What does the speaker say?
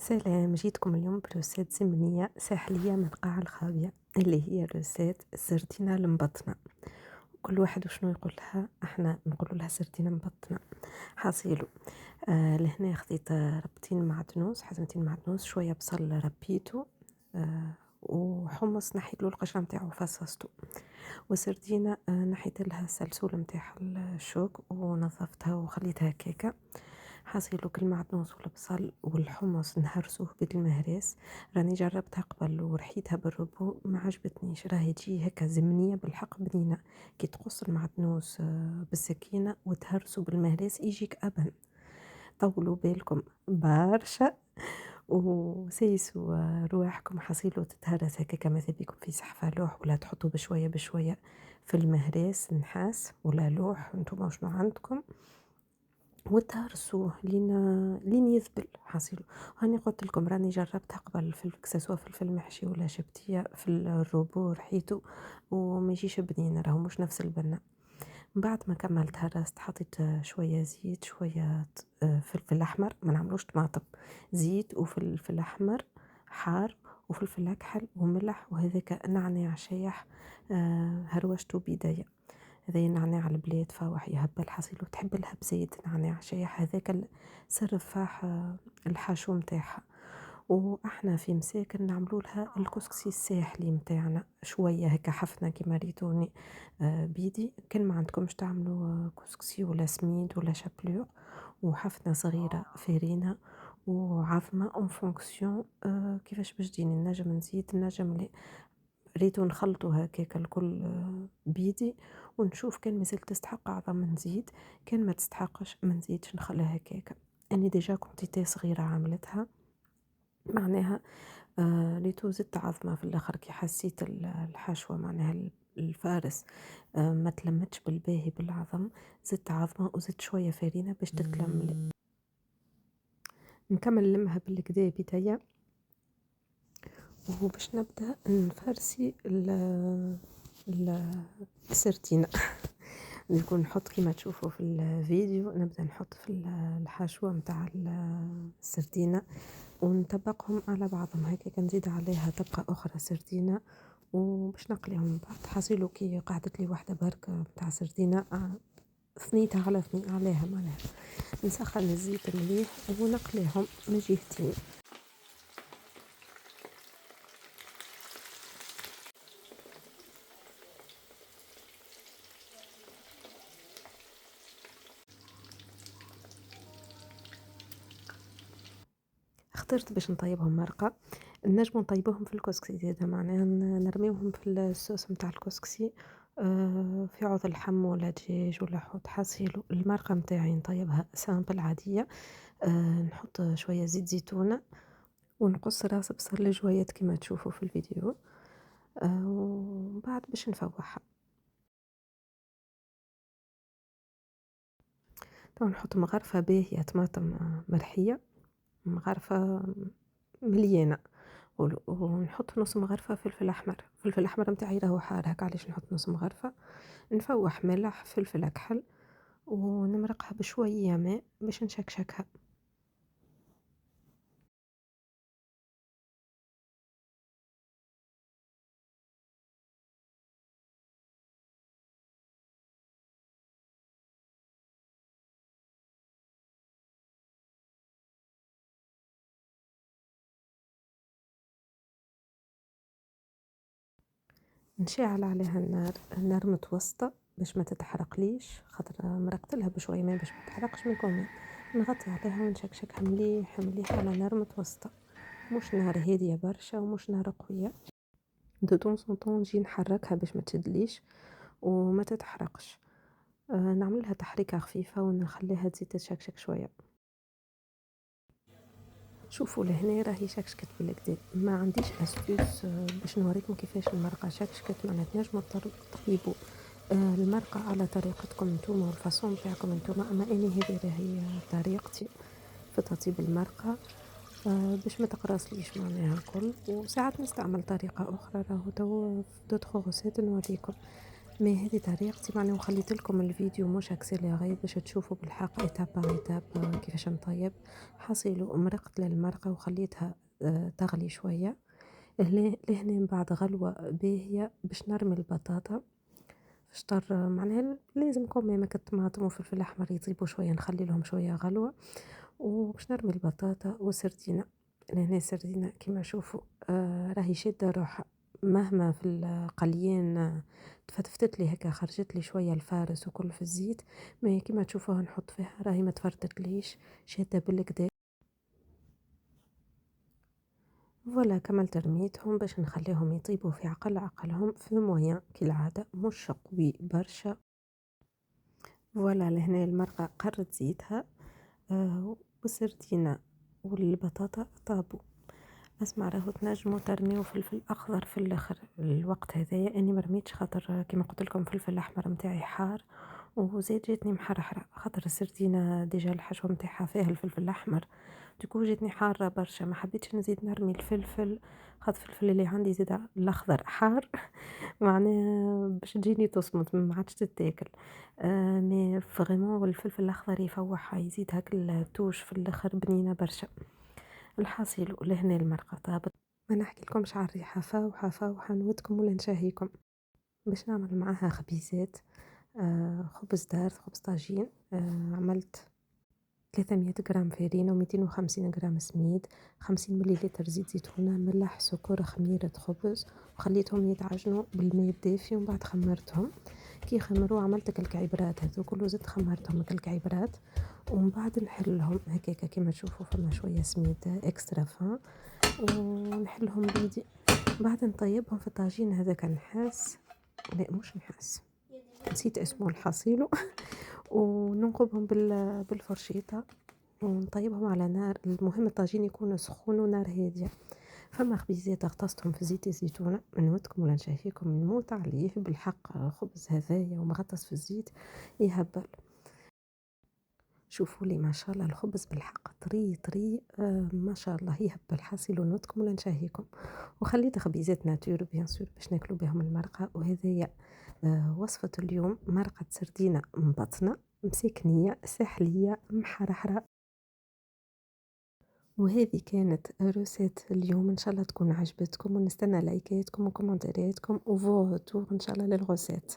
سلام، جيتكم اليوم بروسيت زمنية ساحلية من قاع الخابية اللي هي روسيت السردينة المبطنة. كل واحد وشنو يقول لها، احنا نقول لها سردينة مبطنة. حاصيلو لهنا خذيت ربطين معدنوس، حزمتين معدنوس، شوية بصل ربيتو، وحمص نحيت له القشرة نتاعو فصصتو، وسردينة نحيت لها السلسول نتاع الشوك ونظفتها وخليتها كيكة. حاصيلو المعدنوس والبصل والحمص نهرسوه بالمهراس. راني جربتها قبل ورحيتها بالربو ما عجبتنيش، راهي تجي هكا زمنية بالحق بنينة. كي تقص المعدنوس بالسكينة وتهرسو بالمهراس يجيك أبن. طولوا بالكم برشا وسيسوا رواحكم. حصيلو تتهرس هكاكا ماذا بيكم في سحفة لوح، ولا تحطوا بشوية بشوية في المهراس نحاس ولا لوح، انتم شنو عندكم، وتهرسوه لين يذبل. حصيلو هاني قلت لكم راني جربتها قبل في سواء في الفيلم محشي ولا شبتيه في الروبو رحيته وما يجيش بنين، راهو مش نفس البنة. بعد ما كملت هرست حطيت شوية زيت، شوية فلفل أحمر، ما نعملوش طماطم، زيت وفلفل أحمر حار وفلفل أكحل وملح، وهذاك نعناع شايح هروشته بيديا. هذا نعناع البلاد فواح يهبل. حصيلو تحب لها بزيت نعناع شايح، هذاك سر الفاح الحاشو متاعها. واحنا في مساكن نعملوا لها الكسكسي الساحلي متاعنا، شويه هكا حفنه كيما ريتوني بيدي. كان ما عندكمش تعملوا كسكسي ولا سميد ولا شابلور، وحفنه صغيره فارينه وعظمه اون فونكسيون كيفاش باش تجيني، نجم نزيد نجم لا. ريتو نخلطو هكاك الكل بيدي ونشوف كان مازال تستحق عظم نزيد، كان ما تستحقش ما نزيدش نخليها هكاك. اني ديجا كونتيتي صغيره عملتها، معناها ريتو زدت عظمة في الآخر كي حسيت الحشوة معناها الفارس ما تلمتش بالباهي بالعظم، زدت عظمة وزدت شوية فارينة باش تتلم. نكمل لمها بالكدا بداية وباش نبدأ نفرسي السردينة. نكون نحط كيما تشوفوا في الفيديو، نبدأ نحط في الحشوة متاع السردينة ونطبقهم على بعضهم هكا، نزيد عليها طبقة أخرى سردينة وباش نقليهم بعد. حصيلو كي قعدت لي واحدة برك متاع سردينة ثنيتها على ثني عليها، معناها نسخن الزيت مليح ونقليهم من جهتين. اخترت باش نطيبهم مرقة، نجمو نطيبوهم في الكسكسي زادا، معناها نرميوهم في الصوص متاع الكسكسي في عوض اللحم ولا دجاج ولا حوت. حصيلو المرقة متاعي نطيبها سامبل عادية، نحط شوية زيت زيتونة ونقص راس بصل جويات كما تشوفوا في الفيديو، وبعد باش نفوحها. تو نحط مغرفة باهية طماطم مرحية، مغرفة مليانة، ونحط نص مغرفة فلفل أحمر. فلفل أحمر متاعي راهو حار هكا علاش نحط نص مغرفة. نفوح ملح فلفل أكحل ونمرقها بشوية ماء باش نشكشكها. نشعل عليها النار متوسطة باش ما تتحرقليش، خاطر مرقتلها بشوية ماء باش ما تحرقش من كل. نغطي عليها ونشكشكها مليح مليح على نار متوسطة، مش نار هادية برشا ومش نار قوية. دو طون سون طون نجي نحركها باش ما تشدليش وما تتحرقش. نعملها تحريكة خفيفة ونخليها تزيد تشكشك شوية. شوفوا لهنا راهي شكشكت بالكدا، ما عنديش اسطوس باش نوريكم كيفاش المرقة شكشكت، معناتها تنجموا تطيبوا المرقة على طريقتكم نتوما والفاصون نتاعكم نتوما، اما اني هذه راهي طريقتي في تطيب المرقة باش ما تقراصليش معناها الكل. وساعات نستعمل طريقة اخرى، راهو تو دوطخ غوسيت نوريكم. مي هذه طريقتي معني، وخليت لكم الفيديو مش اكسليغي باش تشوفوا بالحق ايتاب باغ ايتاب كيفاش نطيب. حصيلو مرقت للمرقة وخليتها تغلي شوية. لهنا من بعد غلوة باهية باش نرمي البطاطا. فشطر معناها لازم كمامك الطماطم وفلفل احمر يطيبوا شوية، نخلي لهم شوية غلوة. وباش نرمي البطاطا والسردينة. لهنا السردينة كيما شوفوا راهي شادة روحها. مهما في القليان تفتفت لي هكا، خرجت لي شوية الفارس وكل في الزيت. ما كيما تشوفوها نحط فيها راهي ما تفرتت ليش، شادة بالكدا. فوالا كملت رميتهم باش نخليهم يطيبوا في عقلهم في مويان كالعادة، مش قوي برشا. فوالا لهنا المرقة قرت زيتها والسردينة والبطاطا طابوا. اسمع راهو تنجموا ترميو فلفل اخضر في الاخر الوقت هذايا، اني مرميتش خاطر كيما قلت لكم الفلفل الاحمر متاعي حار. وزيد جاتني محرحره خاطر السردينه ديجا الحشوه متاعها فيها الفلفل الاحمر. تكون جاتني حاره برشا، ما حبيتش نزيد نرمي الفلفل خاطر الفلفل اللي عندي زيد الاخضر حار. معناها باش تجيني تصمت ما عادش تتاكل. مي فريمون الفلفل الاخضر يفوحها يزيد هاك التوش في الاخر بنينه برشا. الحاصل لهنا المرقة طابت. ما نحكي لكمش على الريحة فاوحة فاوحة، نودكم ولا نشاهيكم. باش نعمل معاها خبيزات. خبز دار خبز طاجين. عملت 300 غرام فارينة و250 غرام سميد، 50 مليلتر زيت زيتونة، ملح سكر خميرة خبز. وخليتهم يتعجنوا بالماء الدافي ومن بعد خمرتهم. كي خمروا عملت كالكعيبرات هذو كله، زدت خمرتهم كالكعيبرات. ومن بعد نحلهم هكاكا كيما تشوفوا فما شوية سميد اكسترا فان. ونحلهم بيدي. بعد نطيبهم في الطاجين هذاك النحاس. لا مش نحاس، نسيت اسمه الحصيلو. وننقبهم بالفرشيطة. ونطيبهم على نار، المهم الطاجين يكون سخون ونار هادية. فما خبيزات اغطستهم في زيت الزيتونة، نودكم ولا نشهيكم نموت عليه بالحق. خبز هذايا ومغطس في الزيت يهبل. شوفوا لي ما شاء الله الخبز بالحق طري طري ما شاء الله يهبل. حاسي نودكم ولا نشهيكم. وخليت خبيزات ناتور بيان سور باش ناكلوا بهم المرقة. وهذايا وصفة اليوم مرقة سردينة مبطنة مسكنية ساحلية محرحرة. وهذه كانت روسيت اليوم، ان شاء الله تكون عجبتكم، ونستنى لايكاتكم وكومنتاراتكم وفوتور ان شاء الله للغوسيت.